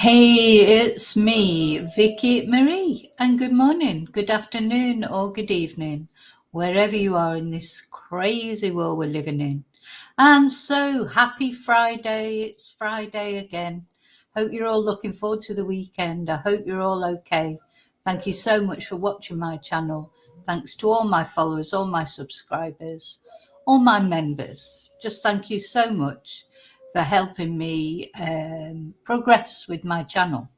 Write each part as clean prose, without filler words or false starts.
Hey, it's me, Vicky Marie, and good morning, good afternoon, or good evening, wherever you are in this crazy world we're living in. And so, happy Friday! It's Friday again. Hope you're all looking forward to the weekend. I hope you're all okay. Thank you so much for watching my channel. Thanks to all my followers, all my subscribers, all my members. Just thank you so much for helping me progress with my channel.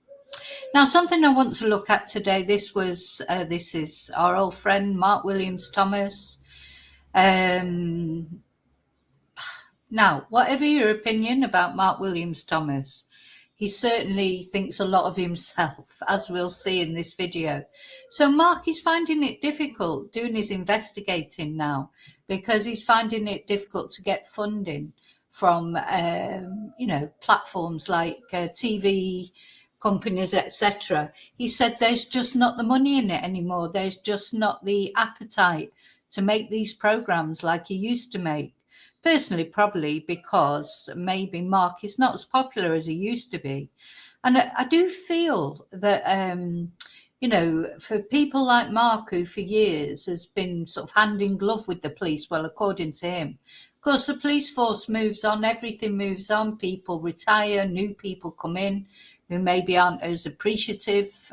Now, something I want to look at today. This is our old friend Mark Williams Thomas. Now, whatever your opinion about Mark Williams Thomas, he certainly thinks a lot of himself, as we'll see in this video. So Mark is finding it difficult doing his investigating now because he's finding it difficult to get funding from, platforms like TV companies, etc. He said there's just not the money in it anymore. There's just not the appetite to make these programs like he used to make. Personally, probably because maybe Mark is not as popular as he used to be. And I do feel that, for people like Mark, who for years has been sort of hand in glove with the police, well, according to him, of course, the police force moves on, everything moves on, people retire, new people come in who maybe aren't as appreciative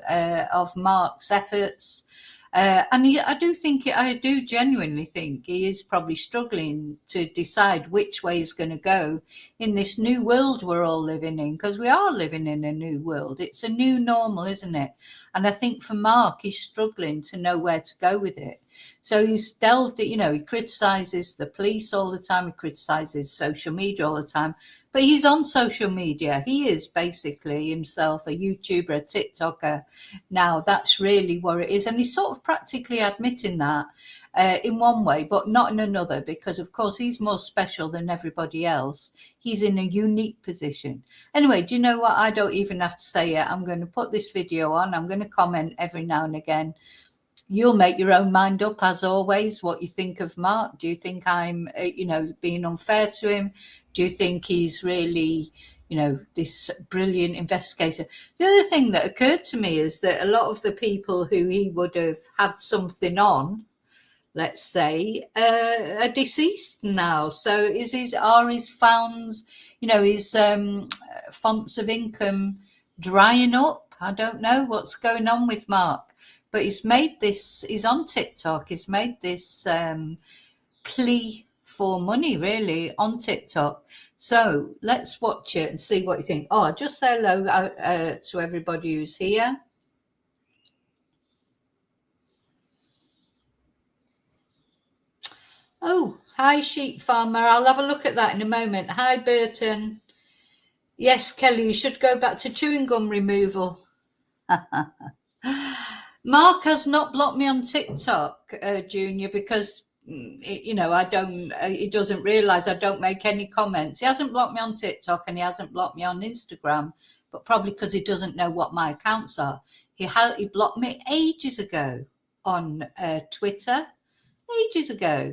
of Mark's efforts. I do genuinely think he is probably struggling to decide which way he's going to go in this new world we're all living in, because we are living in a new world. It's a new normal, isn't it? And I think for Mark, he's struggling to know where to go with it. So he's delved, he criticises the police all the time, he criticises social media all the time, but he's on social media. He is basically himself a YouTuber, a TikToker. Now, that's really what it is. And he's sort of practically admitting that in one way, but not in another, because, of course, he's more special than everybody else. He's in a unique position. Anyway, do you know what? I don't even have to say it. I'm going to put this video on. I'm going to comment every now and again. You'll make your own mind up, as always, what you think of Mark. Do you think I'm, being unfair to him? Do you think he's really, this brilliant investigator? The other thing that occurred to me is that a lot of the people who he would have had something on, let's say, are deceased now. So are his funds, his fonts of income drying up? I don't know what's going on with Mark, but he's on TikTok, he's made this plea for money, really, on TikTok. So let's watch it and see what you think. Oh, just say hello to everybody who's here. Oh, hi, Sheep Farmer. I'll have a look at that in a moment. Hi, Burton. Yes, Kelly, you should go back to chewing gum removal. Mark has not blocked me on TikTok, Junior, because I don't. He doesn't realise I don't make any comments. He hasn't blocked me on TikTok and he hasn't blocked me on Instagram, but probably because he doesn't know what my accounts are. He blocked me ages ago on Twitter, ages ago.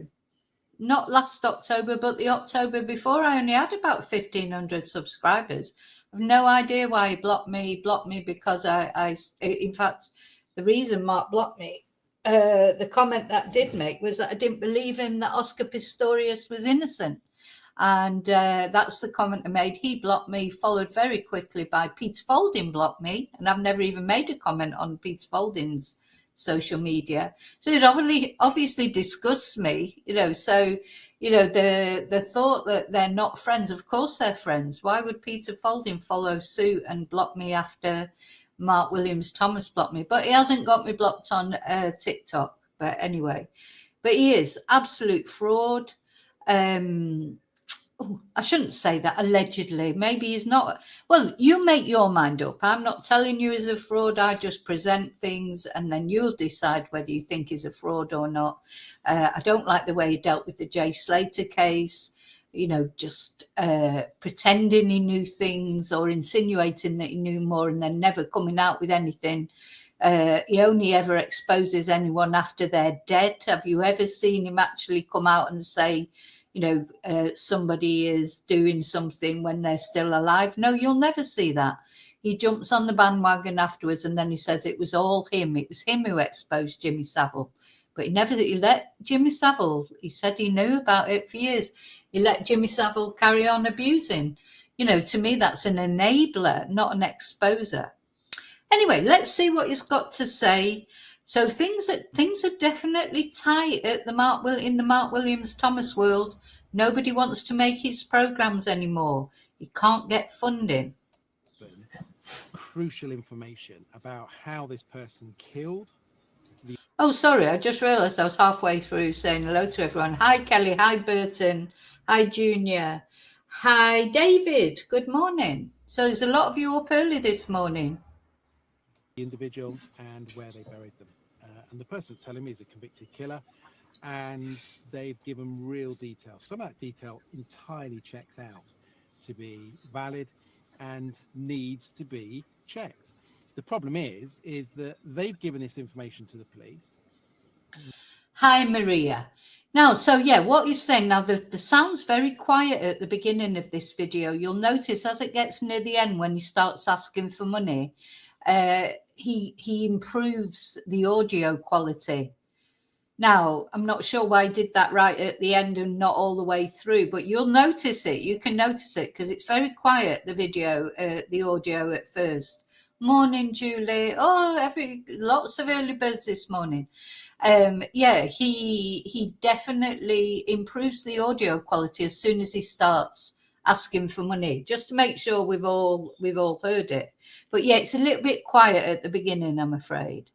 Not last October, but the October before. I only had about 1,500 subscribers. I've no idea why he blocked me. He blocked me because in fact, the reason Mark blocked me, the comment that I did make was that I didn't believe him that Oscar Pistorius was innocent. And that's the comment I made. He blocked me, followed very quickly by Peter Folding blocked me. And I've never even made a comment on Peter Folding's social media. So it obviously disgusts me, so, the thought that they're not friends, of course they're friends. Why would Peter Folding follow suit and block me after Mark Williams Thomas blocked me? But he hasn't got me blocked on TikTok. But anyway, but he is absolute fraud. I shouldn't say that, allegedly. Maybe he's not. Well, you make your mind up. I'm not telling you he's a fraud. I just present things and then you'll decide whether you think he's a fraud or not. I don't like the way he dealt with the Jay Slater case, just pretending he knew things or insinuating that he knew more and then never coming out with anything. He only ever exposes anyone after they're dead. Have you ever seen him actually come out and say, somebody is doing something when they're still alive. No, you'll never see that. He jumps on the bandwagon afterwards, and then he says it was all him. It was him who exposed Jimmy Savile. But he let Jimmy Savile, he said he knew about it for years. He let Jimmy Savile carry on abusing. To me, that's an enabler, not an exposer. Anyway, let's see what he's got to say. So things are definitely tight at in the Mark Williams Thomas world. Nobody wants to make his programs anymore. He can't get funding. Crucial information about how this person killed. Oh, sorry, I just realised I was halfway through saying hello to everyone. Hi, Kelly. Hi, Burton. Hi, Junior. Hi, David. Good morning. So there's a lot of you up early this morning. The individual and where they buried them. And the person telling me is a convicted killer, and they've given real detail. Some of that detail entirely checks out to be valid and needs to be checked. The problem is that they've given this information to the police. Hi, Maria. Now, so yeah, what he's saying now, the sound's very quiet at the beginning of this video. You'll notice as it gets near the end, when he starts asking for money, he improves the audio quality. Now, I'm not sure why I did that right at the end and not all the way through, but you'll notice it. You can notice it because it's very quiet, the video, the audio at first. Morning, Julie. Oh, lots of early birds this morning. He definitely improves the audio quality as soon as he starts asking for money, just to make sure we've all heard it. But yeah, it's a little bit quiet at the beginning, I'm afraid.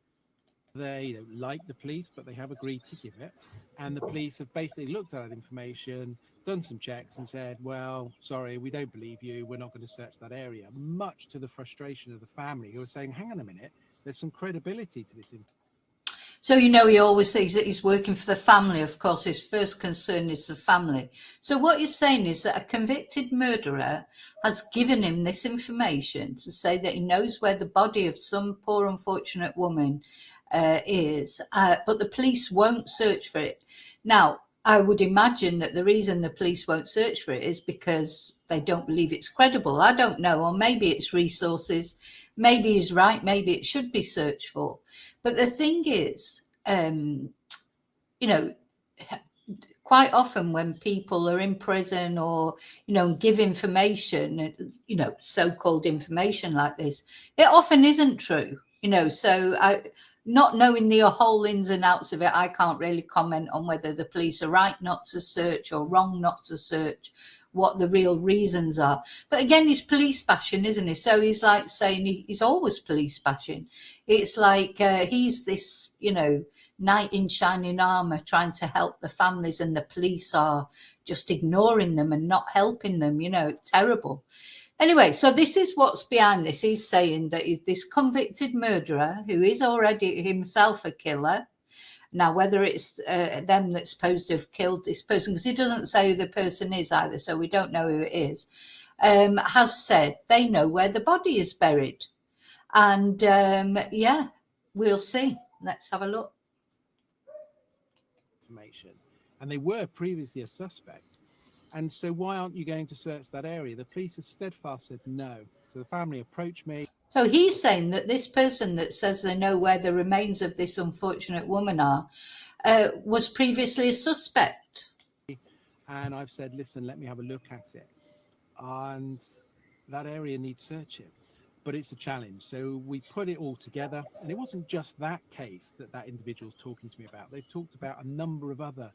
They don't like the police, but they have agreed to give it. And the police have basically looked at that information, done some checks and said, well, sorry, we don't believe you. We're not going to search that area, much to the frustration of the family who are saying, hang on a minute, there's some credibility to this information. So, he always says that he's working for the family. Of course, his first concern is the family. So what you're saying is that a convicted murderer has given him this information to say that he knows where the body of some poor, unfortunate woman is, but the police won't search for it. Now, I would imagine that the reason the police won't search for it is because they don't believe it's credible. I don't know, or maybe it's resources. Maybe he's right. Maybe it should be searched for. But the thing is, quite often when people are in prison or, give information, so-called information like this, it often isn't true. So not knowing the whole ins and outs of it, I can't really comment on whether the police are right not to search or wrong not to search, what the real reasons are. But again, he's police bashing, isn't he? So he's like saying he's always police bashing. It's like he's this, knight in shining armor trying to help the families, and the police are just ignoring them and not helping them. It's terrible. Anyway, so this is what's behind this. He's saying that this convicted murderer, who is already himself a killer. Now, whether it's them that's supposed to have killed this person, because he doesn't say who the person is either, so we don't know who it is, has said they know where the body is buried. And we'll see. Let's have a look. Information. And they were previously a suspect. And so why aren't you going to search that area? The police have steadfast said no. So the family approached me. So he's saying that this person that says they know where the remains of this unfortunate woman are was previously a suspect. And I've said, listen, let me have a look at it. And that area needs searching. But it's a challenge. So we put it all together. And it wasn't just that case that individual's talking to me about. They've talked about a number of other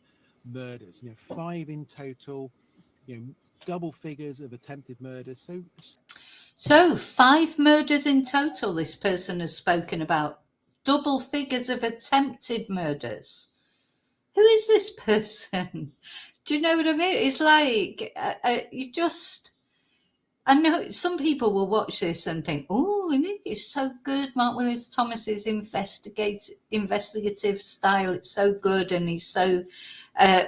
murders, 5 in total, double figures of attempted murders. So 5 murders in total this person has spoken about. Double figures of attempted murders. Who is this person? Do you know what I mean? It's like, I know some people will watch this and think, oh, it's so good. Mark Williams Thomas's investigative style, it's so good. And he's so,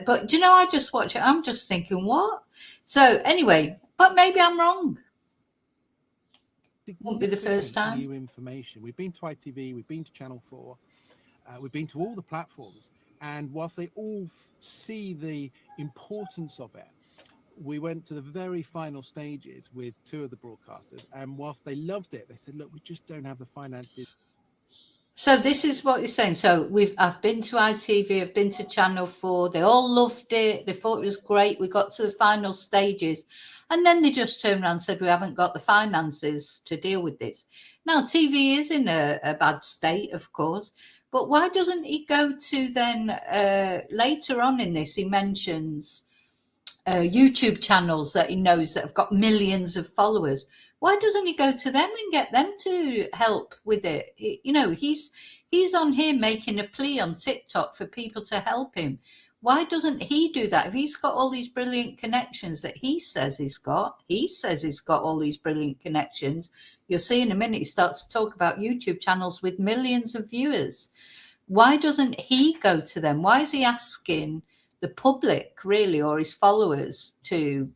but do you know, I just watch it. I'm just thinking, what? So anyway, but maybe I'm wrong. It won't be the first time. New information. We've been to ITV, we've been to Channel 4, we've been to all the platforms, And whilst they all see the importance of it, we went to the very final stages with two of the broadcasters, and whilst they loved it, they said, look, we just don't have the finances. So this is what you're saying. So I've been to ITV, I've been to Channel 4. They all loved it. They thought it was great. We got to the final stages, and then they just turned around and said, we haven't got the finances to deal with this. Now, TV is in a bad state, of course, but why doesn't he go to then later on in this, he mentions YouTube channels that he knows that have got millions of followers. Why doesn't he go to them and get them to help with it? You know, he's on here making a plea on TikTok for people to help him. Why doesn't he do that? If he's got all these brilliant connections that he says he's got all these brilliant connections. You'll see in a minute he starts to talk about YouTube channels with millions of viewers. Why doesn't he go to them? Why is he asking the public, really, or his followers to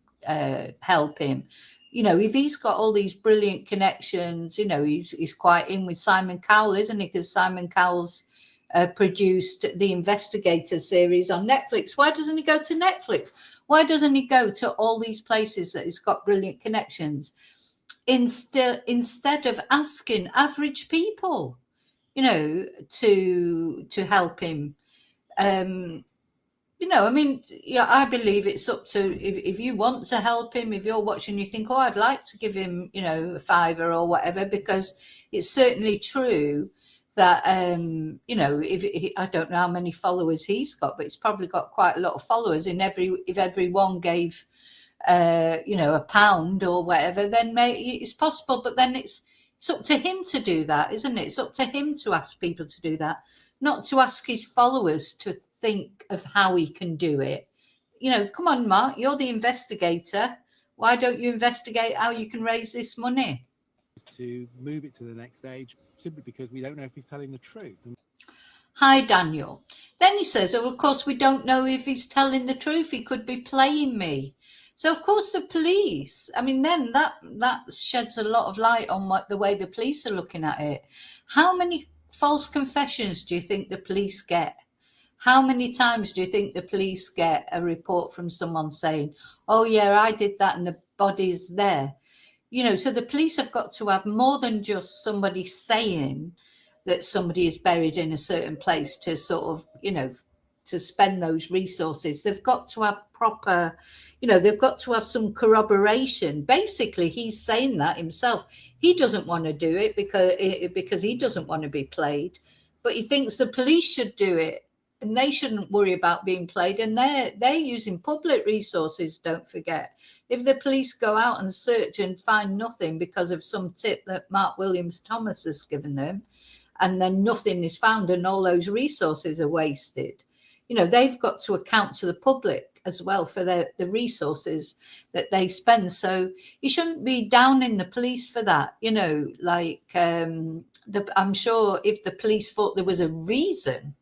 help him? You know, if he's got all these brilliant connections, you know, he's quite in with Simon Cowell, isn't he? Because Simon Cowell's produced the Investigator series on Netflix. Why doesn't he go to Netflix? Why doesn't he go to all these places that he's got brilliant connections instead of asking average people, you know, to help him? You know, I mean, yeah, I believe it's up to, if you want to help him, if you're watching, you think, oh, I'd like to give him, you know, a $5 or whatever, because it's certainly true that, you know, I don't know how many followers he's got, but he's probably got quite a lot of followers. If everyone gave, you know, £1 or whatever, then it's possible. But then it's up to him to do that, isn't it? It's up to him to ask people to do that, not to ask his followers to think of how he can do it. You know, come on, Mark, you're the investigator. Why don't you investigate how you can raise this money? To move it to the next stage, simply because we don't know if he's telling the truth. Hi, Daniel. Then he says, oh, of course, we don't know if he's telling the truth. He could be playing me. So, of course, the police, I mean, then that sheds a lot of light on the way the police are looking at it. How many false confessions do you think the police get? How many times do you think the police get a report from someone saying, oh, yeah, I did that and the body's there? You know, so the police have got to have more than just somebody saying that somebody is buried in a certain place to sort of, you know, to spend those resources. They've got to have proper, you know, they've got to have some corroboration. Basically, he's saying that himself. He doesn't want to do it because he doesn't want to be played, but he thinks the police should do it. And they shouldn't worry about being played. And they're using public resources, don't forget. If the police go out and search and find nothing because of some tip that Mark Williams Thomas has given them, and then nothing is found and all those resources are wasted, you know, they've got to account to the public as well for the resources that they spend. So you shouldn't be downing the police for that. You know, like I'm sure if the police thought there was a reason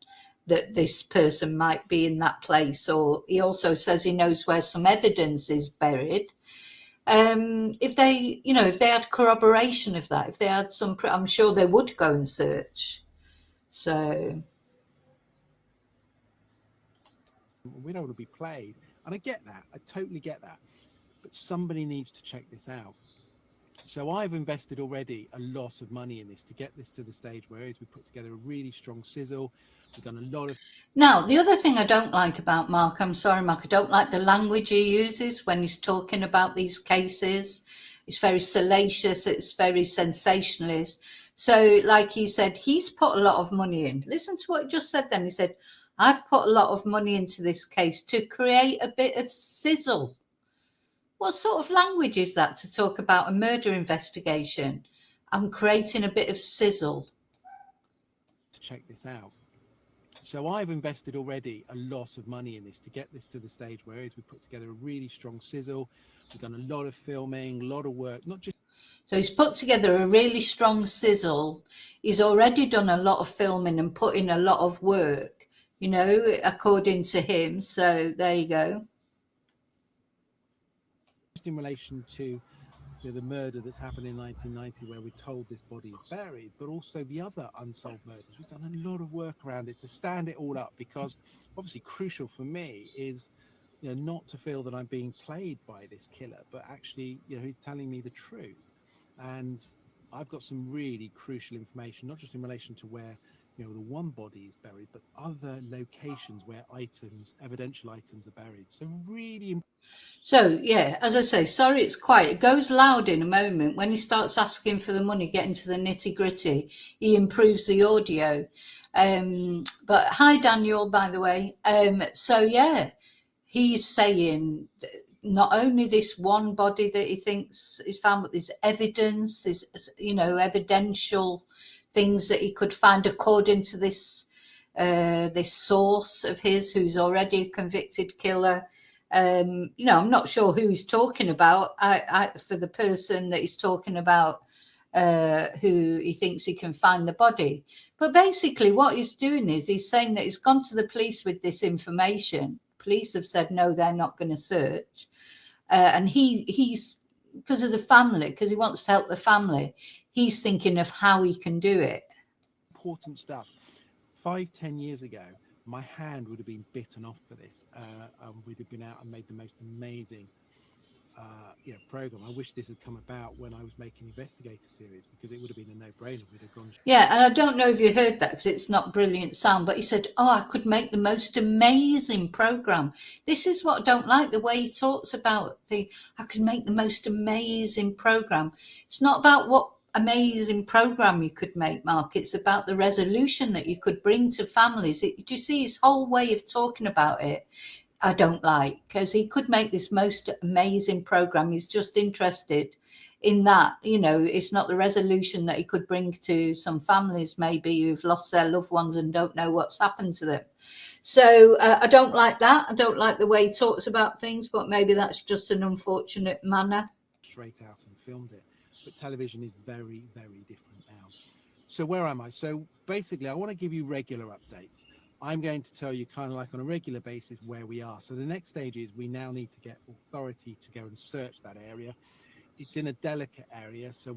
that this person might be in that place, or he also says he knows where some evidence is buried. If they had corroboration of that, if they had some, I'm sure they would go and search. So we don't want to be played, and I get that. I totally get that. But somebody needs to check this out. So I've invested already a lot of money in this to get this to the stage where we put together a really strong sizzle. We've done a lot of... Now, the other thing I don't like about Mark, I'm sorry, Mark, I don't like the language he uses when he's talking about these cases. It's very salacious. It's very sensationalist. So, like he said, he's put a lot of money in. Listen to what he just said then. He said, I've put a lot of money into this case to create a bit of sizzle. What sort of language is that to talk about a murder investigation? I'm creating a bit of sizzle. Check this out. So I've invested already a lot of money in this to get this to the stage where we put together a really strong sizzle. We've done a lot of filming, a lot of work, not just... So he's put together a really strong sizzle. He's already done a lot of filming and put in a lot of work, you know, according to him. So there you go. In relation to the murder that's happened in 1990 where we're told this body is buried, but also the other unsolved murders. We've done a lot of work around it to stand it all up, because obviously crucial for me is, not to feel that I'm being played by this killer, but actually, he's telling me the truth. And I've got some really crucial information, not just in relation to where, the one body is buried, but other locations where evidential items are buried. So really. So, yeah, as I say, sorry it's quiet. It goes loud in a moment. When he starts asking for the money, getting to the nitty gritty, he improves the audio. But hi, Daniel, by the way. So, yeah, he's saying not only this one body that he thinks is found, but there's evidence, there's, evidential things that he could find according to this source of his who's already a convicted killer. I'm not sure who he's talking about. For the person that he's talking about, who he thinks he can find the body. But basically what he's doing is he's saying that he's gone to the police with this information. Police have said, no, they're not going to search. And he's, because of the family, because he wants to help the family, he's thinking of how he can do it. Important stuff. 5-10 years ago, my hand would have been bitten off for this. We'd have been out and made the most amazing program. I wish this had come about when I was making Investigator series, because it would have been a no-brainer. We'd have gone. Yeah, and I don't know if you heard that because it's not brilliant sound, but he said, I could make the most amazing program. This is what I don't like, the way he talks about I could make the most amazing program. It's not about what amazing program you could make, Mark. It's about the resolution that you could bring to families. Do you see his whole way of talking about it? I don't like, because he could make this most amazing program. He's just interested in that, it's not the resolution that he could bring to some families maybe who've lost their loved ones and don't know what's happened to them. So I don't like that. I don't like the way he talks about things, but maybe that's just an unfortunate manner. Straight out and filmed it. But television is very, very different now. So where am I? So basically, I want to give you regular updates. I'm going to tell you kind of like on a regular basis where we are. So the next stage is we now need to get authority to go and search that area. It's in a delicate area, so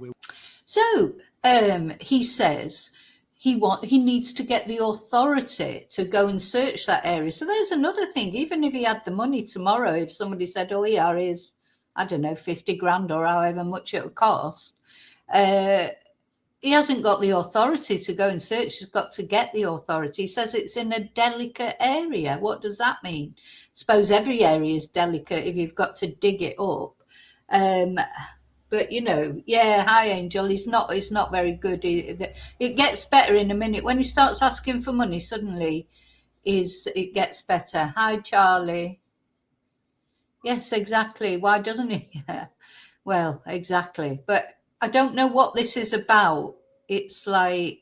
he says he needs to get the authority to go and search that area. So there's another thing. Even if he had the money tomorrow, if somebody said, here's, I don't know, 50 grand or however much it'll cost, he hasn't got the authority to go and search. He's got to get the authority. He says it's in a delicate area. What does that mean? I suppose every area is delicate if you've got to dig it up. But hi Angel. It's not very good. It gets better in a minute. When he starts asking for money, suddenly it gets better. Hi Charlie. Yes, exactly. Why doesn't he? Well, exactly. But I don't know what this is about. It's like,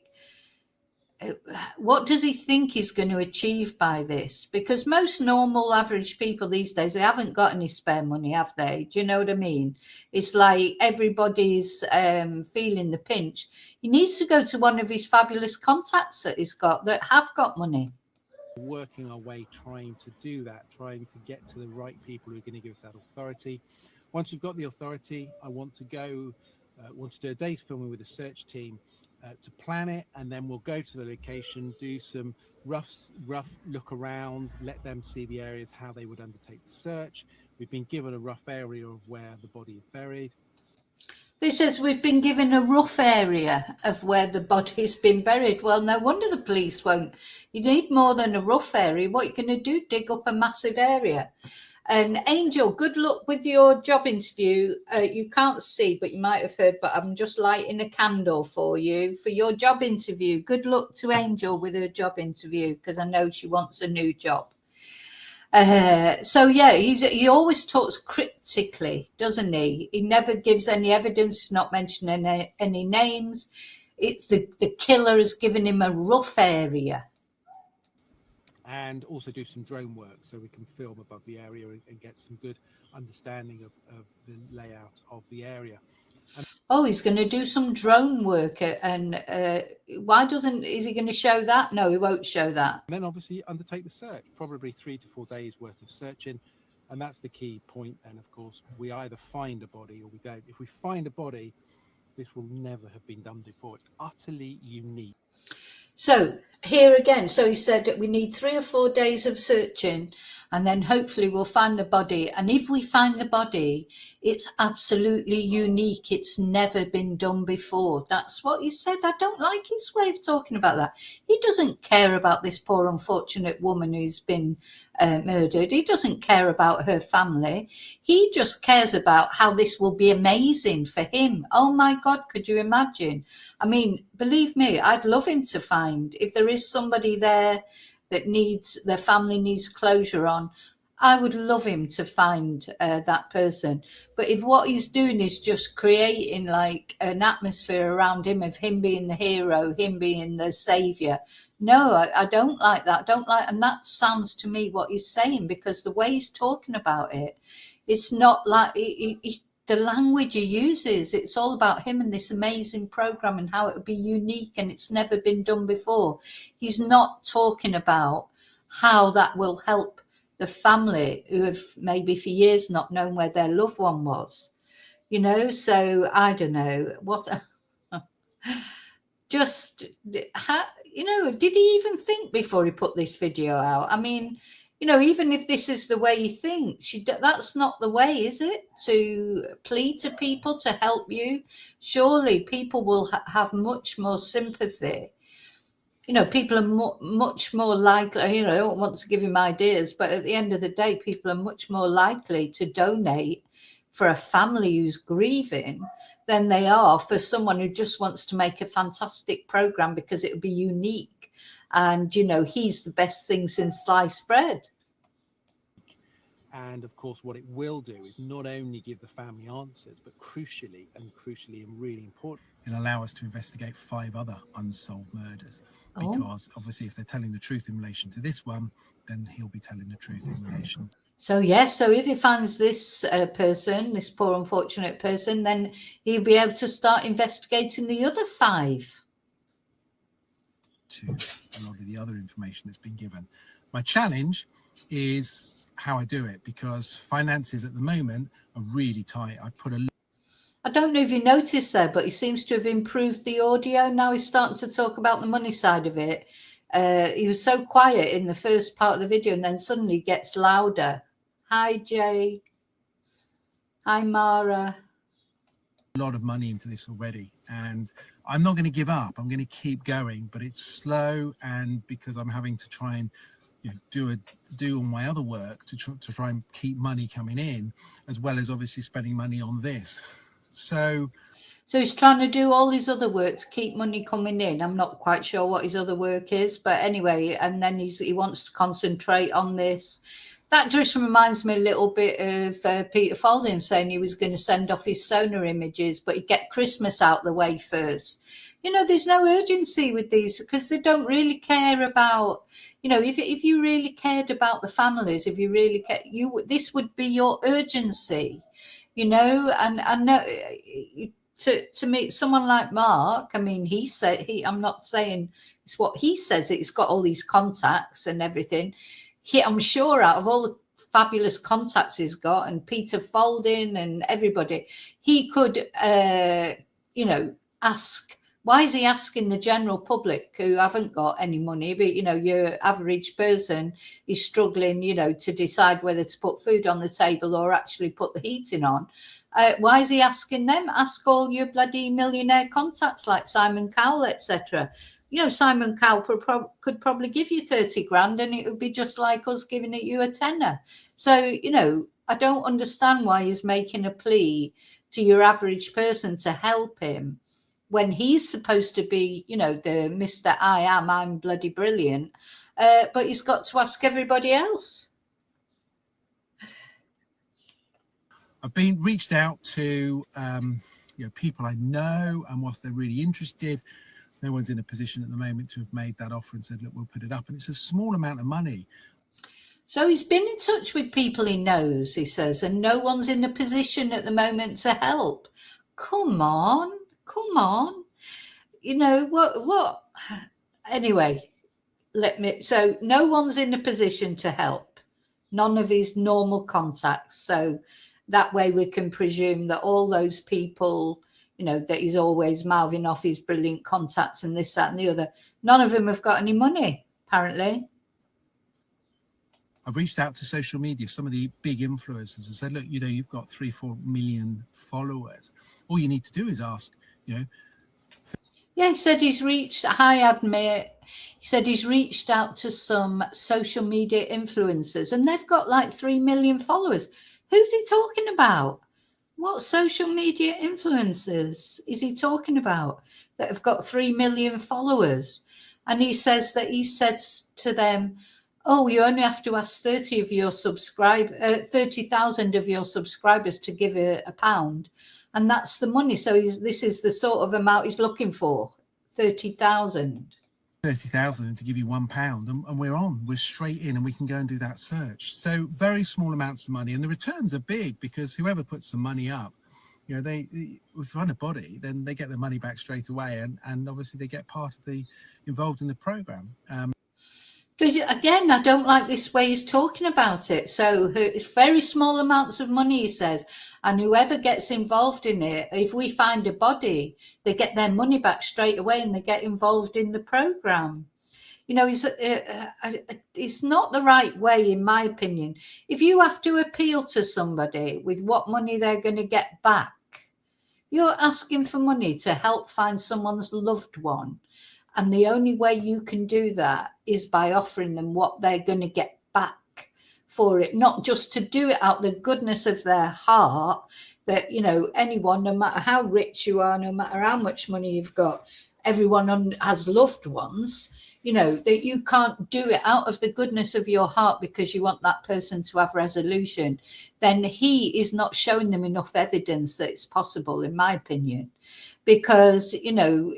what does he think he's going to achieve by this? Because most normal average people these days, they haven't got any spare money, have they? Do you know what I mean? It's like everybody's feeling the pinch. He needs to go to one of his fabulous contacts that he's got that have got money. Working our way, trying to do that, trying to get to the right people who are going to give us that authority. Once we've got the authority, I want to do a day's filming with a search team to plan it, and then we'll go to the location, do some rough look around, let them see the areas, how they would undertake the search. We've been given a rough area of where the body is buried. This says we've been given a rough area of where the body's been buried. Well, no wonder the police won't. You need more than a rough area. What you're going to do, dig up a massive area. And Angel, good luck with your job interview. You can't see, but you might have heard, but I'm just lighting a candle for you for your job interview. Good luck to Angel with her job interview, because I know she wants a new job. He always talks cryptically, doesn't he? He never gives any evidence, not mentioning any names. It's the killer has given him a rough area. And also do some drone work so we can film above the area and get some good understanding of the layout of the area. He's going to do some drone work, and is he going to show that? No, he won't show that. And then obviously undertake the search, probably 3 to 4 days worth of searching. And that's the key point then, of course. We either find a body or we don't. If we find a body, this will never have been done before. It's utterly unique. So here again, so he said that we need 3 or 4 days of searching, and then hopefully we'll find the body. And if we find the body, it's absolutely unique. It's never been done before. That's what he said. I don't like his way of talking about that. He doesn't care about this poor unfortunate woman who's been murdered. He doesn't care about her family. He just cares about how this will be amazing for him. Oh my God, could you imagine? I mean, believe me, I'd love him to find, if there is somebody there that their family needs closure on, I would love him to find that person. But if what he's doing is just creating like an atmosphere around him of him being the hero, him being the savior, no, I don't like that. And that sounds to me what he's saying, because the way he's talking about it, it's not like the language he uses, it's all about him and this amazing program and how it would be unique and it's never been done before. He's not talking about how that will help the family who have maybe for years not known where their loved one was, so I don't know what just how, did he even think before he put this video out? I mean, even if this is the way he thinks, that's not the way, is it? To plead to people to help you. Surely people will have much more sympathy. People are much more likely, I don't want to give him ideas, but at the end of the day, people are much more likely to donate for a family who's grieving than they are for someone who just wants to make a fantastic program because it would be unique. And, he's the best thing since sliced bread. And of course, what it will do is not only give the family answers, but crucially and really important, it'll allow us to investigate 5 other unsolved murders. Because obviously, if they're telling the truth in relation to this one, then he'll be telling the truth in relation. So yes, so if he finds this person, this poor unfortunate person, then he'll be able to start investigating the other 5. To a lot of the other information that's been given. My challenge is how I do it, because finances at the moment are really tight. I've put I don't know if you noticed there, but he seems to have improved the audio. Now he's starting to talk about the money side of it. He was so quiet in the first part of the video and then suddenly gets louder. Hi, Jay. Hi, Mara. A lot of money into this already, and I'm not going to give up. I'm going to keep going, but it's slow, and because I'm having to try and do all my other work to try and keep money coming in, as well as obviously spending money on this. So he's trying to do all his other work to keep money coming in. I'm not quite sure what his other work is, but anyway, and then he wants to concentrate on this. That just reminds me a little bit of Peter Falding saying he was going to send off his sonar images, but he'd get Christmas out the way first. There's no urgency with these because they don't really care about, if you really cared about the families, if you really care, this would be your urgency, and I know to meet someone like Mark, I mean, he said, I'm not saying it's what he says, he's got all these contacts and everything. I'm sure out of all the fabulous contacts he's got, and Peter Falding and everybody, he could, ask, why is he asking the general public who haven't got any money, but, your average person is struggling, to decide whether to put food on the table or actually put the heating on. Why is he asking them? Ask all your bloody millionaire contacts like Simon Cowell, etc. Simon Cowell could probably give you 30 grand and it would be just like us giving you a tenner. So, I don't understand why he's making a plea to your average person to help him when he's supposed to be, the Mr. I'm bloody brilliant. But he's got to ask everybody else. I've been reached out to, people I know, and whilst they're really interested, no one's in a position at the moment to have made that offer and said, look, we'll put it up. And it's a small amount of money. So he's been in touch with people he knows, he says, and no one's in a position at the moment to help. Come on. What? Anyway, so no one's in a position to help. none of his normal contacts. So that way we can presume that all those people, you know, that he's always mouthing off his brilliant contacts and this, that, and the other, none of them have got any money, apparently. I've reached out to social media, some of the big influencers, and said, look, you know, you've got 3-4 million followers. All you need to do is ask, you know. Yeah, he said he's reached, I admit, he said he's reached out to some social media influencers and they've got like 3 million followers. Who's he talking about? What social media influencers is he talking about that have got 3 million followers? And he says that he said to them, oh, you only have to ask 30,000 of your subscribers to give a pound, and that's the money. So this is the sort of amount he's looking for, 30,000. 30,000 to give you £1, and we're straight in, and we can go and do that search. So very small amounts of money, and the returns are big because whoever puts some money up, you know, they if run a body, then they get their money back straight away, and obviously they get part of the involved in the program. But again, I don't like this way he's talking about it. So it's very small amounts of money, he says, and whoever gets involved in it, if we find a body, they get their money back straight away and they get involved in the program. You know, it's not the right way, in my opinion. If you have to appeal to somebody with what money they're going to get back, you're asking for money to help find someone's loved one. And the only way you can do that is by offering them what they're going to get back for it, not just to do it out the goodness of their heart, that, you know, anyone, no matter how rich you are, no matter how much money you've got, everyone has loved ones, you know, that you can't do it out of the goodness of your heart because you want that person to have resolution, then he is not showing them enough evidence that it's possible, in my opinion. Because, you know,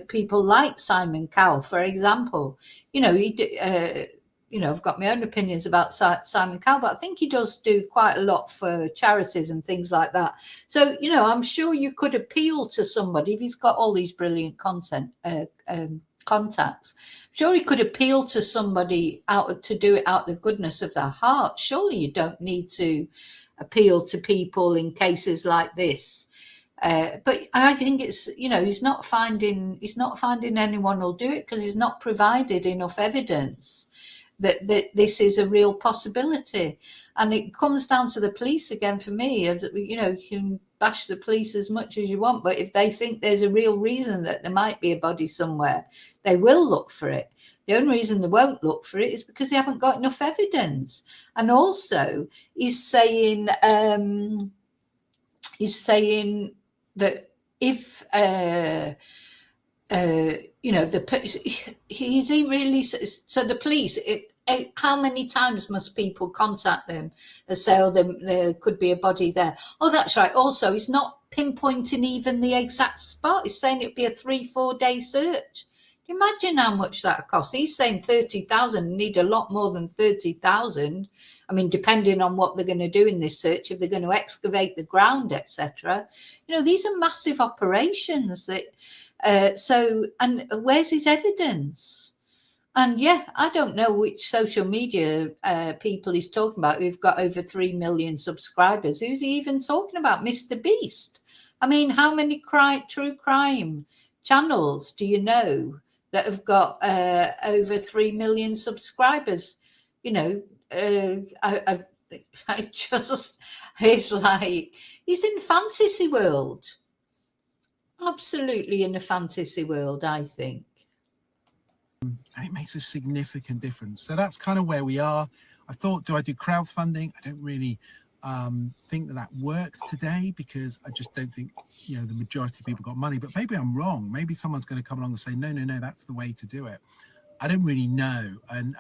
people like Simon Cowell, for example, you know, you know, I've got my own opinions about Simon Cowell, but I think he does do quite a lot for charities and things like that. So, you know, I'm sure you could appeal to somebody if he's got all these brilliant contacts. I'm sure he could appeal to somebody to do it out the goodness of their heart. Surely you don't need to appeal to people in cases like this. But I think it's, you know, he's not finding anyone who'll do it because he's not provided enough evidence that this is a real possibility. And it comes down to the police again for me. You know, you can bash the police as much as you want, but if they think there's a real reason that there might be a body somewhere, they will look for it. The only reason they won't look for it is because they haven't got enough evidence. And also he's saying that if you know, is he really, so the police, how many times must people contact them and say, oh, there could be a body there? Oh, that's right. Also, he's not pinpointing even the exact spot. He's saying it'd be a 3-4 day search. Can you imagine how much that costs? He's saying 30,000, need a lot more than 30,000. I mean, depending on what they're going to do in this search, if they're going to excavate the ground, etc. You know, these are massive operations. So, and where's his evidence? And yeah, I don't know which social media people he's talking about who've got over 3 million subscribers. Who's he even talking about? Mr. Beast. I mean, how many true crime channels do you know that have got over 3 million subscribers? You know, I just, it's like, he's in fantasy world. Absolutely in a fantasy world, I think. And it makes a significant difference. So that's kind of where we are. I thought, do I do crowdfunding? I don't really think that works today because I just don't think, you know, the majority of people got money. But maybe I'm wrong. Maybe someone's going to come along and say, no, that's the way to do it. I don't really know. And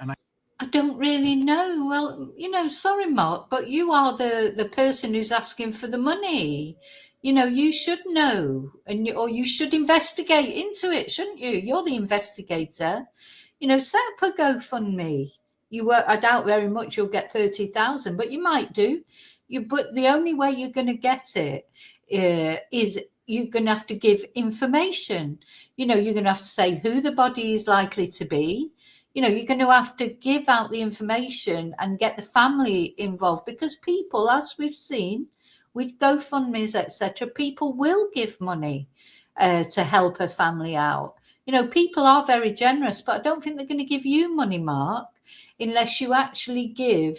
I don't really know. Well, you know, sorry, Mark, but you are the person who's asking for the money. You know, you should know, or you should investigate into it, shouldn't you? You're the investigator. You know, set up a GoFundMe. I doubt very much you'll get 30,000, but you might do. But the only way you're going to get it is you're going to have to give information. You know, you're going to have to say who the body is likely to be. you're going to have to give out the information and get the family involved, because people, as we've seen with GoFundMe's, etc., people will give money to help a family out. People are very generous, but I don't think they're going to give you money, Mark, unless you actually give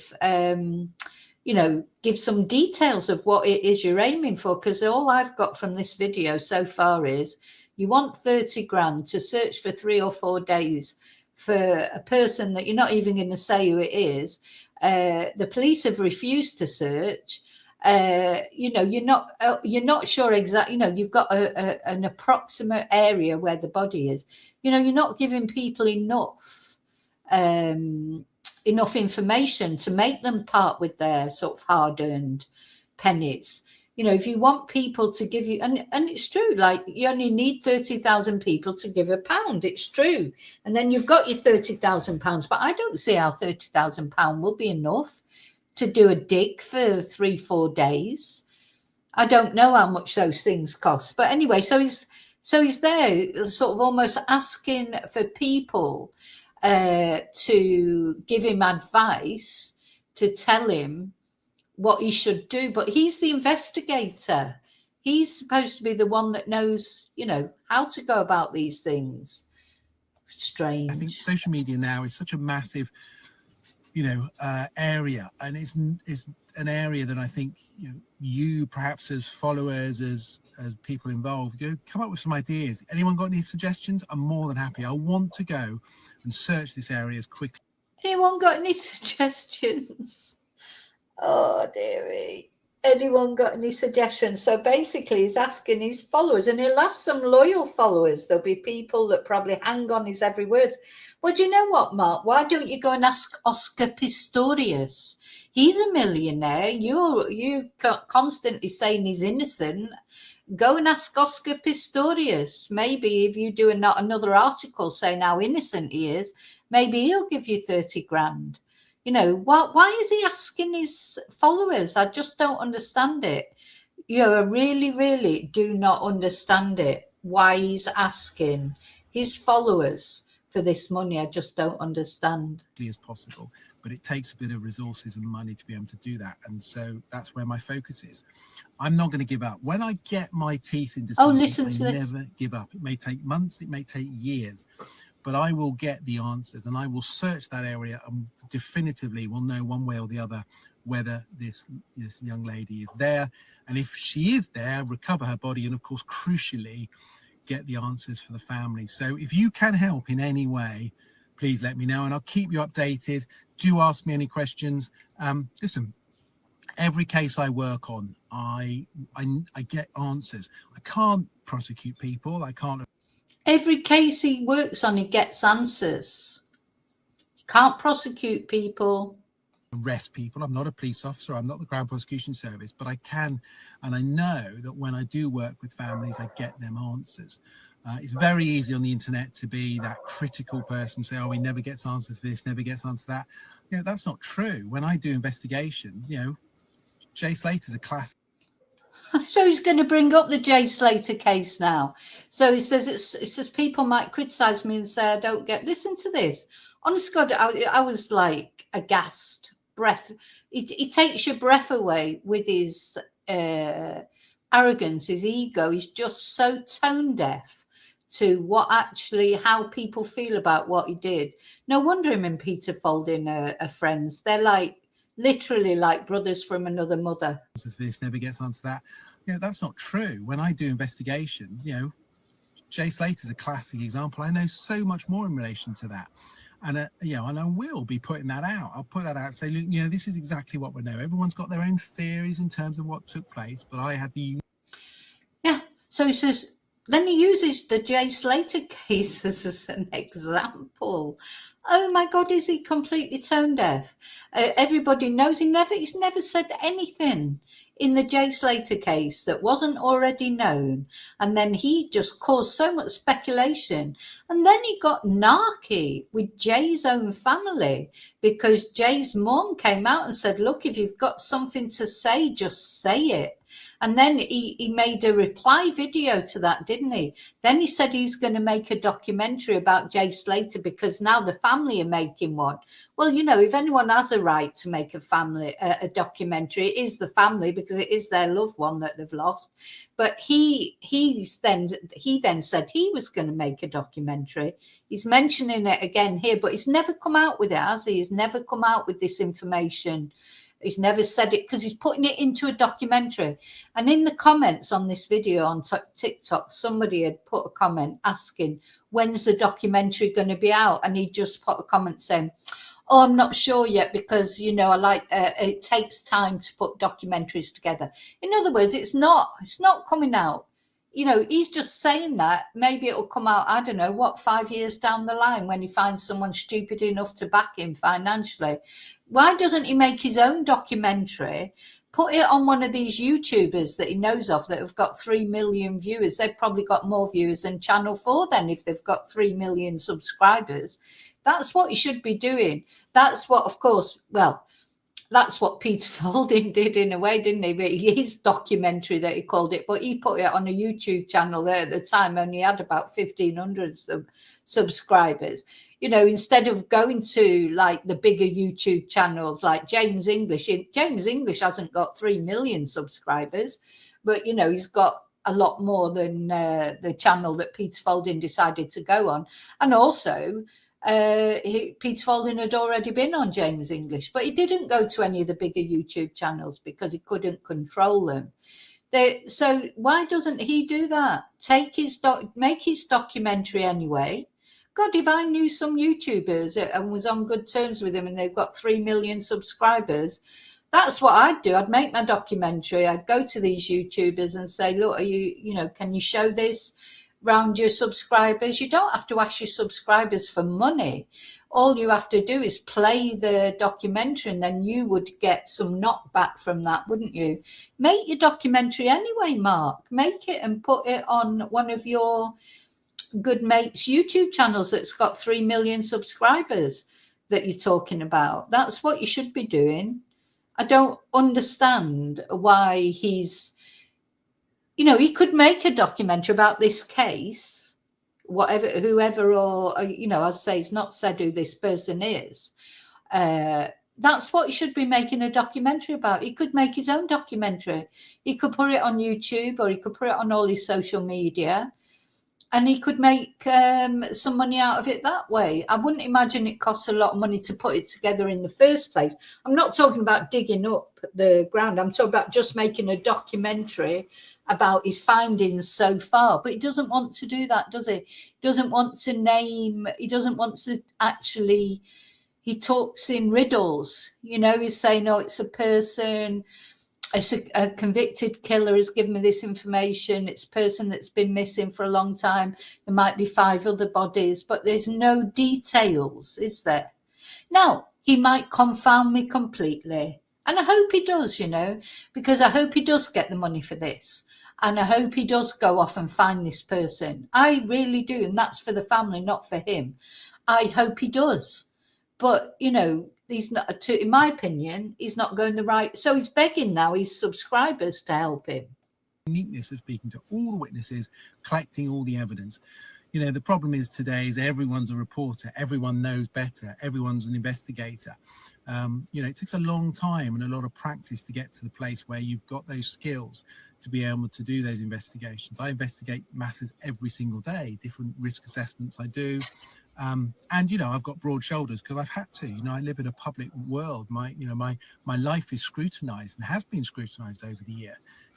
some details of what it is you're aiming for. Because all I've got from this video so far is you want 30 grand to search for 3 or 4 days for a person that you're not even going to say who it is. The police have refused to search. You're not sure exactly. You've got an approximate area where the body is. You're not giving people enough information to make them part with their sort of hard-earned pennies. If you want people to give you, and it's true, like you only need 30,000 people to give £1. It's true. And then you've got your £30,000, but I don't see how £30,000 will be enough to do a dig for 3-4 days. I don't know how much those things cost. But anyway, so he's there sort of almost asking for people to give him advice, to tell him what he should do. But he's the investigator. He's supposed to be the one that knows, how to go about these things. Strange. I think social media now is such a massive, area, and it's an area that I think you perhaps as followers, as people involved, come up with some ideas. Anyone got any suggestions? I'm more than happy. I want to go and search this area as quickly. Anyone got any suggestions? Oh dearie. Anyone got any suggestions? So basically he's asking his followers, and he'll have some loyal followers. There'll be people that probably hang on his every word. Well, do you know what, Mark? Why don't you go and ask Oscar Pistorius? He's a millionaire. You constantly saying he's innocent. Go and ask Oscar Pistorius. Maybe if you do another article saying how innocent he is, maybe he'll give you 30 grand. Why is he asking his followers? I just don't understand it. I really, really do not understand it. Why he's asking his followers for this money, I just don't understand. As possible, but it takes a bit of resources and money to be able to do that, and so that's where my focus is. I'm not going to give up. When I get my teeth into something, listen to this. Never give up. It may take months, it may take years, but I will get the answers, and I will search that area and definitively will know one way or the other whether this young lady is there, and if she is there, recover her body, and of course, crucially, get the answers for the family. So if you can help in any way, please let me know, and I'll keep you updated. Do ask me any questions. Listen, every case I work on, I get answers. I can't prosecute people. I can't. Every case he works on, he gets answers. Can't prosecute people. Arrest people. I'm not a police officer. I'm not the Crown Prosecution Service, but I can, and I know that when I do work with families, I get them answers. It's very easy on the internet to be that critical person, say, oh, he never gets answers for this, never gets answers for that. That's not true. When I do investigations, Jay Slater's a classic. So he's going to bring up the Jay Slater case now. So he says, it says people might criticize me and say I don't get. Listen to this. Honest God, I was like aghast. Breath. He takes your breath away with his arrogance, his ego. He's just so tone deaf to how people feel about what he did. No wonder him and Peter Folding are friends. They're like literally like brothers from another mother. This never gets onto that. That's not true. When I do investigations, Jay Slater's a classic example. I know so much more in relation to that. And, and I will be putting that out. I'll put that out and say, look, this is exactly what we know. Everyone's got their own theories in terms of what took place, but I had the... Yeah. So he says, then he uses the Jay Slater case as an example. Oh my God, is he completely tone deaf? Everybody knows he's never said anything in the Jay Slater case that wasn't already known. And then he just caused so much speculation. And then he got narky with Jay's own family because Jay's mom came out and said, look, if you've got something to say, just say it. And then he made a reply video to that, didn't he? Then he said he's going to make a documentary about Jay Slater because now the family are making one. Well, you know, if anyone has a right to make a documentary, it is the family, because it is their loved one that they've lost. But he then said he was going to make a documentary. He's mentioning it again here, but he's never come out with it, has he? He's never come out with this information. He's never said it because he's putting it into a documentary. And in the comments on this video on TikTok, somebody had put a comment asking, when's the documentary going to be out? And he just put a comment saying, oh, I'm not sure yet because, you know, it takes time to put documentaries together. In other words, it's not coming out. You know, he's just saying that. Maybe it'll come out, I don't know, 5 years down the line when he finds someone stupid enough to back him financially. Why doesn't he make his own documentary, put it on one of these YouTubers that he knows of that have got 3 million viewers? They've probably got more viewers than Channel 4 then if they've got 3 million subscribers. That's what he should be doing. That's what, of course, well, that's what Peter Folding did in a way, didn't he? But his documentary that he called it, but he put it on a YouTube channel that at the time only had about 1,500 subscribers. You know, instead of going to like the bigger YouTube channels like James English. James English hasn't got 3 million subscribers, but, you know, he's got a lot more than the channel that Peter Folding decided to go on. And also, Peter Folding had already been on James English, but he didn't go to any of the bigger YouTube channels because he couldn't control them. So why doesn't he do that? Make his documentary anyway. God, if I knew some YouTubers and was on good terms with them and they've got 3 million subscribers, that's what I'd do. I'd make my documentary. I'd go to these YouTubers and say, look, can you show this round your subscribers? You don't have to ask your subscribers for money. All you have to do is play the documentary and then you would get some knockback from that, wouldn't you? Make your documentary anyway, Mark. Make it and put it on one of your good mates' YouTube channels that's got 3 million subscribers that you're talking about. That's what you should be doing. I don't understand why he's, you know, he could make a documentary about this case, whoever, or, you know, as I say, he's not said who this person is. That's what he should be making a documentary about. He could make his own documentary. He could put it on YouTube or he could put it on all his social media and he could make some money out of it that way. I wouldn't imagine it costs a lot of money to put it together in the first place. I'm not talking about digging up the ground. I'm talking about just making a documentary about his findings so far. But he doesn't want to do that, does he? He doesn't want to name, he doesn't want to actually, he talks in riddles. You know, he's saying, oh, it's a person, a convicted killer has given me this information. It's a person that's been missing for a long time. There might be 5 other bodies, but there's no details, is there? Now, he might confound me completely. And I hope he does, you know, because I hope he does get the money for this. And I hope he does go off and find this person. I really do. And that's for the family, not for him. I hope he does. But, you know, he's not, in my opinion, he's not going the right. So he's begging now his subscribers to help him. Neatness of speaking to all the witnesses, collecting all the evidence. You know, the problem is today is everyone's a reporter. Everyone knows better. Everyone's an investigator. You know, it takes a long time and a lot of practice to get to the place where you've got those skills to be able to do those investigations. I investigate matters every single day, different risk assessments I do. And, you know, I've got broad shoulders because I've had to. You know, I live in a public world. My life is scrutinized and has been scrutinized over the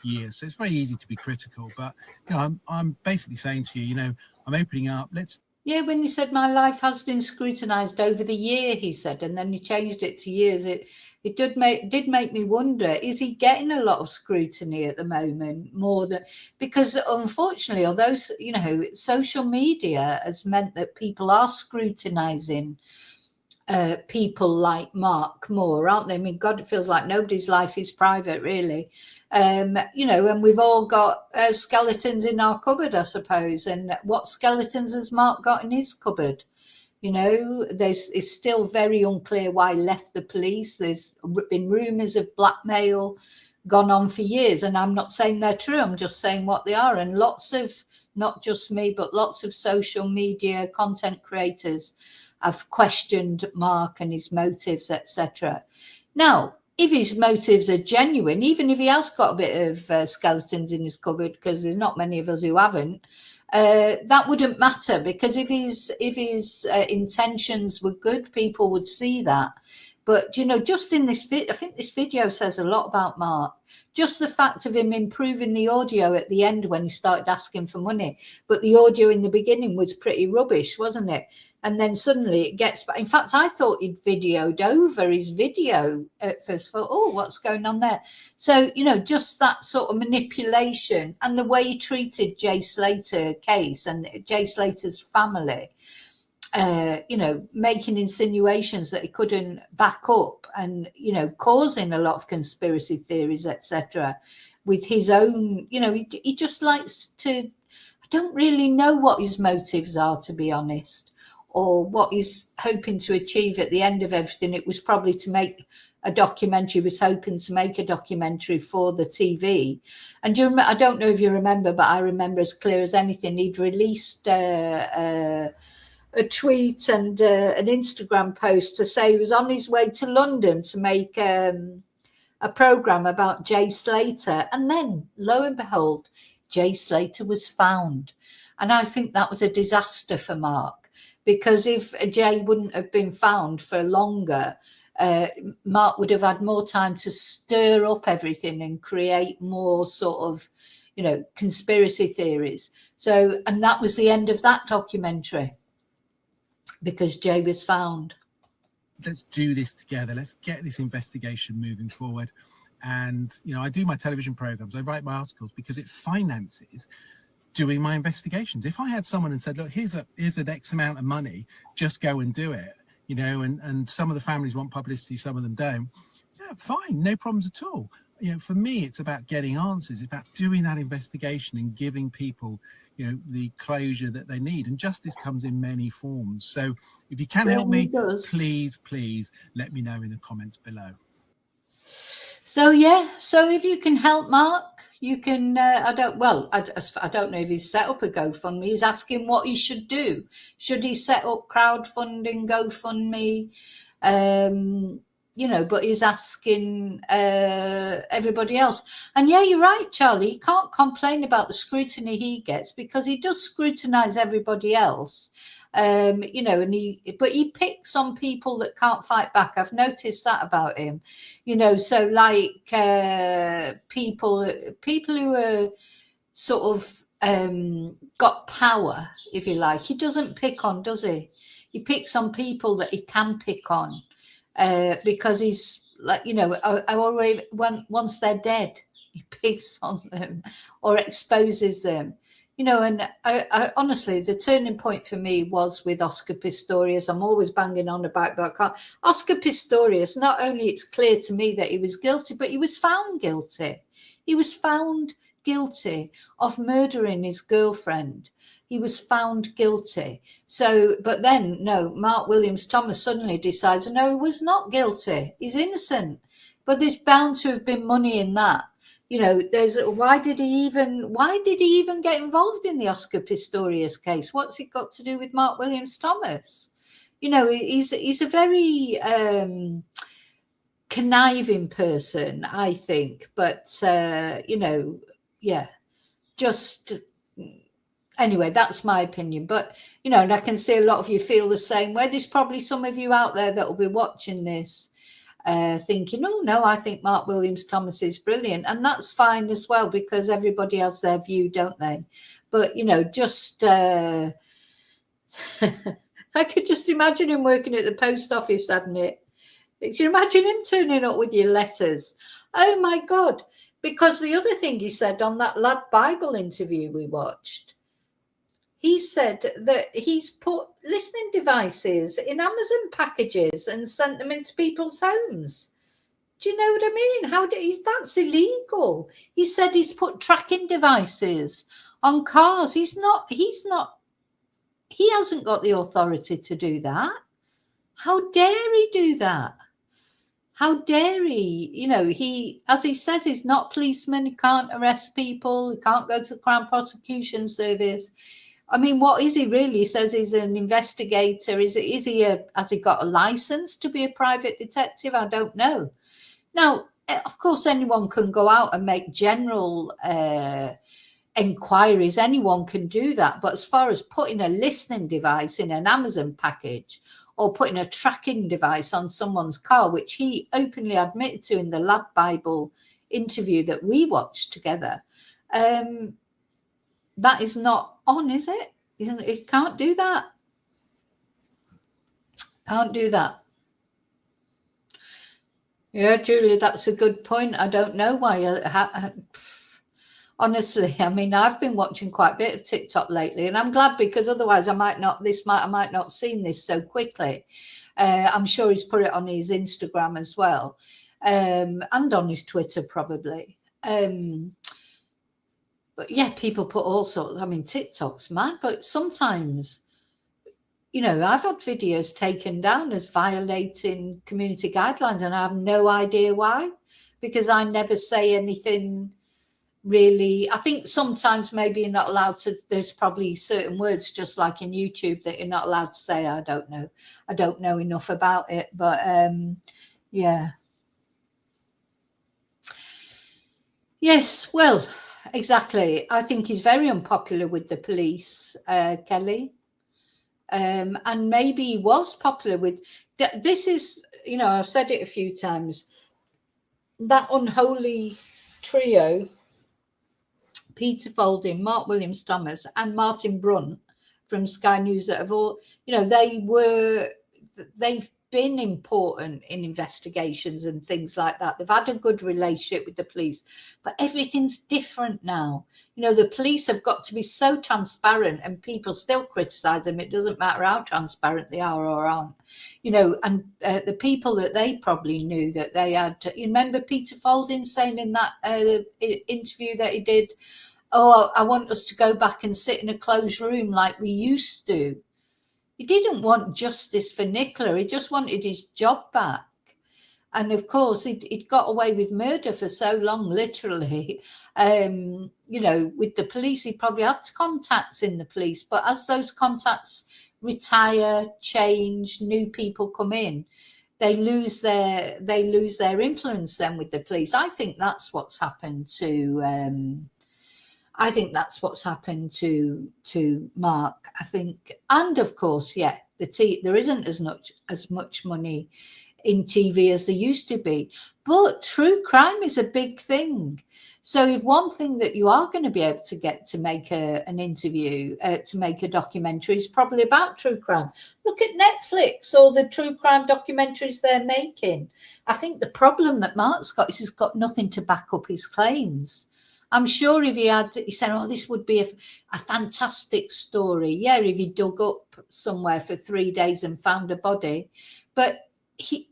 years. So it's very easy to be critical. But, you know, I'm basically saying to you, you know, I'm opening up. Yeah, when he said my life has been scrutinised over the year, he said, and then he changed it to years. It did make me wonder, is he getting a lot of scrutiny at the moment more than, because unfortunately, although, you know, social media has meant that people are scrutinising people like Mark more, aren't they? I mean, God, it feels like nobody's life is private, really. You know, and we've all got skeletons in our cupboard, I suppose. And what skeletons has Mark got in his cupboard? You know, it's still very unclear why he left the police. There's been rumours of blackmail gone on for years, and I'm not saying they're true, I'm just saying what they are. And lots of, not just me, but lots of social media content creators have questioned Mark and his motives, etc. Now, if his motives are genuine, even if he has got a bit of skeletons in his cupboard, because there's not many of us who haven't, that wouldn't matter, because if his intentions were good, people would see that. But, you know, just in this I think this video says a lot about Mark. Just the fact of him improving the audio at the end when he started asking for money. But the audio in the beginning was pretty rubbish, wasn't it? And then suddenly it gets back. In fact, I thought he'd videoed over his video at first. Thought, oh, what's going on there? So, you know, just that sort of manipulation and the way he treated Jay Slater case and Jay Slater's family. You know, making insinuations that he couldn't back up, and, you know, causing a lot of conspiracy theories, etc. with his own, you know, he just likes to, I don't really know what his motives are, to be honest, or what he's hoping to achieve at the end of everything. It was probably to make a documentary. He was hoping to make a documentary for the TV. And do you remember, I don't know if you remember, but I remember as clear as anything, he'd released a tweet and an Instagram post to say he was on his way to London to make a program about Jay Slater. And then, lo and behold, Jay Slater was found. And I think that was a disaster for Mark, because if Jay wouldn't have been found for longer, Mark would have had more time to stir up everything and create more sort of, you know, conspiracy theories. So, and that was the end of that documentary, because Jay was found. Let's do this together. Let's get this investigation moving forward. And, you know, I do my television programs, I write my articles because it finances doing my investigations. If I had someone and said, look, here's an X amount of money, just go and do it, you know, and some of the families want publicity, some of them don't. Yeah, fine, no problems at all. You know, for me, it's about getting answers. It's about doing that investigation and giving people, you know, the closure that they need. And justice comes in many forms. So if you can help me, please let me know in the comments below. So, yeah, so if you can help Mark, you can, I don't know if he's set up a GoFundMe. He's asking what he should do. Should he set up crowdfunding, GoFundMe? You know, but he's asking everybody else. And yeah, you're right, Charlie. He can't complain about the scrutiny he gets, because he does scrutinize everybody else. You know, and he picks on people that can't fight back. I've noticed that about him. You know, so like people who are sort of got power, if you like. He doesn't pick on, does he? He picks on people that he can pick on. Because he's like, you know, already once they're dead, he picks on them or exposes them, you know. And I honestly, the turning point for me was with Oscar Pistorius. I'm always banging on about, but I can't. Oscar Pistorius, not only it's clear to me that he was guilty, but he was found guilty. He was found guilty of murdering his girlfriend. He was found guilty. So, but then, no, Mark Williams Thomas suddenly decides, no, he was not guilty. He's innocent. But there's bound to have been money in that. You know, why did he even get involved in the Oscar Pistorius case? What's it got to do with Mark Williams Thomas? You know, he's a very conniving person, I think. But, you know, yeah, just... Anyway, that's my opinion. But, you know, and I can see a lot of you feel the same way. There's probably some of you out there that will be watching this thinking, oh, no, I think Mark Williams Thomas is brilliant. And that's fine as well, because everybody has their view, don't they? But, you know, just I could just imagine him working at the post office, hadn't it? Can you imagine him turning up with your letters? Oh, my God. Because the other thing he said on that Lad Bible interview we watched, he said that he's put listening devices in Amazon packages and sent them into people's homes. Do you know what I mean? That's illegal. He said he's put tracking devices on cars. He hasn't got the authority to do that. How dare he do that? How dare he? You know, he, as he says, he's not a policeman. He can't arrest people. He can't go to the Crown Prosecution Service. I mean, what is he really? He says he's an investigator. Has he got a license to be a private detective? I don't know. Now, of course, anyone can go out and make general inquiries. Anyone can do that. But as far as putting a listening device in an Amazon package or putting a tracking device on someone's car, which he openly admitted to in the Lad Bible interview that we watched together, that is not on, is it? It can't do that. Can't do that. Yeah, Julie, that's a good point. I don't know why. Honestly, I mean, I've been watching quite a bit of TikTok lately, and I'm glad, because otherwise I might not seen this so quickly. I'm sure he's put it on his Instagram as well, and on his Twitter probably. But yeah, people put all sorts. I mean, TikTok's mad, but sometimes, you know, I've had videos taken down as violating community guidelines, and I have no idea why, because I never say anything really. I think sometimes maybe you're not allowed to, there's probably certain words, just like in YouTube, that you're not allowed to say. I don't know enough about it, but yeah. Yes, well, exactly. I think he's very unpopular with the police, Kelly. And maybe he was popular with, this is, you know, I've said it a few times, that unholy trio, Peter Folding, Mark Williams-Thomas and Martin Brunt from Sky News, that have all, you know, they've been important in investigations and things like that. They've had a good relationship with the police, but everything's different now. You know, the police have got to be so transparent, and people still criticize them. It doesn't matter how transparent they are or aren't, you know. And the people that they probably knew that they had, you remember Peter Folding saying in that interview that he did, "Oh, I want us to go back and sit in a closed room like we used to." He didn't want justice for Nicola. He just wanted his job back. And of course, he'd got away with murder for so long, literally. You know, with the police, he probably had contacts in the police. But as those contacts retire, change, new people come in, they lose their influence then with the police. I think that's what's happened to. I think that's what's happened to Mark. I think, and of course, yeah, there isn't as much money in TV as there used to be, but true crime is a big thing. So if one thing that you are going to be able to get to make an interview, to make a documentary, is probably about true crime. Look at Netflix, all the true crime documentaries they're making. I think the problem that Mark's got is he's got nothing to back up his claims. I'm sure if he said, "Oh, this would be a fantastic story." Yeah, if he dug up somewhere for 3 days and found a body, but he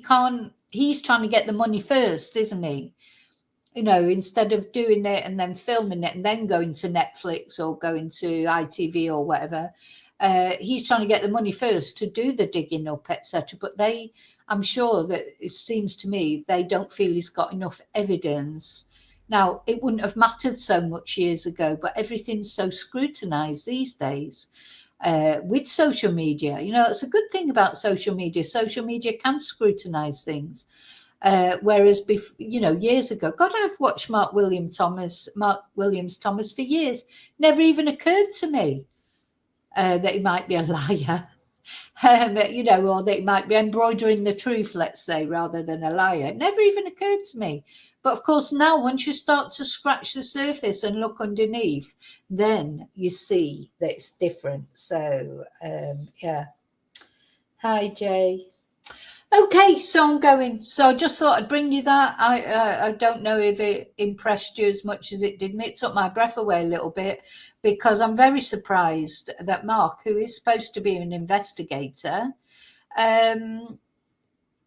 can't. He's trying to get the money first, isn't he? You know, instead of doing it and then filming it and then going to Netflix or going to ITV or whatever, he's trying to get the money first to do the digging up, etc. But I'm sure that it seems to me they don't feel he's got enough evidence. Now, it wouldn't have mattered so much years ago, but everything's so scrutinized these days with social media. You know, it's a good thing about social media. Social media can scrutinize things. Whereas, years ago, God, I've watched Mark Williams-Thomas for years. Never even occurred to me that he might be a liar. Or that he might be embroidering the truth, let's say, rather than a liar. It never even occurred to me. But of course, now once you start to scratch the surface and look underneath, then you see that it's different. So, yeah. Hi, Jay. Okay, so I'm going. So I just thought I'd bring you that. I don't know if it impressed you as much as it did me. It took my breath away a little bit, because I'm very surprised that Mark, who is supposed to be an investigator,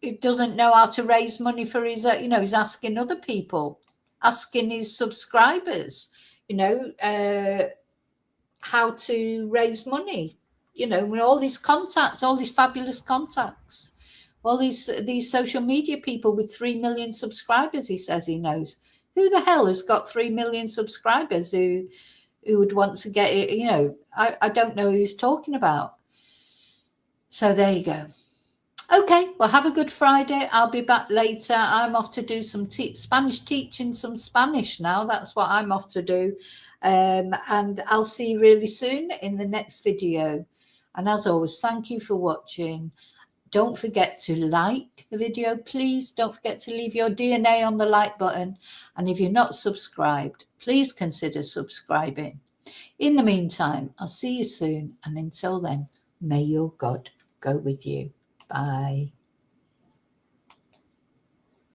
he doesn't know how to raise money for his, he's asking other people, asking his subscribers, how to raise money, with all these contacts, all these fabulous contacts. all these social media people with 3 million subscribers. He says he knows. Who the hell has got 3 million subscribers who would want to get it? You know, I don't know who he's talking about. So there you go. Okay, well, have a good Friday. I'll be back later. I'm off to do some Spanish, teaching some Spanish now. That's what I'm off to do. And I'll see you really soon in the next video. And as always, thank you for watching. Don't forget to like the video, please. Don't forget to leave your DNA on the like button. And if you're not subscribed, please consider subscribing. In the meantime, I'll see you soon. And until then, may your God go with you. Bye.